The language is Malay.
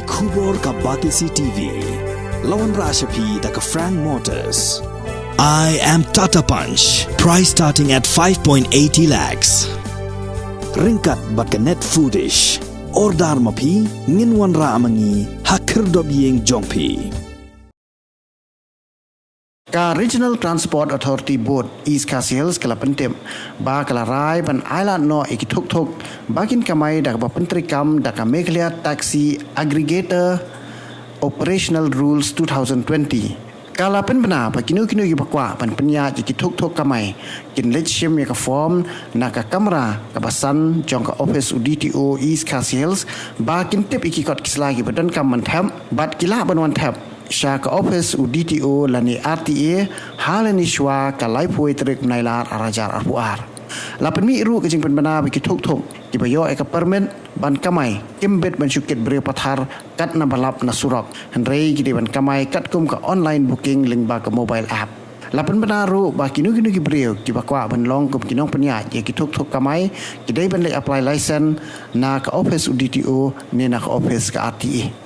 Kubor ka Batisi TV. Lawan Rashapi da ka Frank Motors. I am Tata Punch. Price starting at 5.80 lakhs. Ringkat bat ka net foodish. Ordar mapi nginwan ra amangi hakir dobyeng jongpi. Ka Regional Transport Authority Board East Khasi Hills kala pentem ba kala rai ban Ailad no iki Thuk bakin Kamai dak ba pentrikam dak Meghalaya Taxi Aggregator Operational Rules 2020 kala pen bena ba kinu gi bakwa pan penya iki Thuk Kamai kin lechim ya ka form na ka kamera ka basan jong ka office UDTO East Khasi Hills ba kin tip iki kot kislagi badan kam man tham bat kila ban wan thap Shah ka office UDTO lani RTA halani shwa ka laipoi trik nailar arajar arpuar. Lapan mi iru kejing penbana bagi Thuk ki bayo eka permit ban Kamai kimbet ban syukit Briew pathar kat na balap na Surok henrei gidi ban Kamai kat kum ka online booking link ba ka mobile app. Lapan benaru ba kinu ki Briew ki bakwa ban long kum kinong penya ye ki Thuk Kamai ki dai ban le apply license na ka office UDTO ni na ka office ka RTA.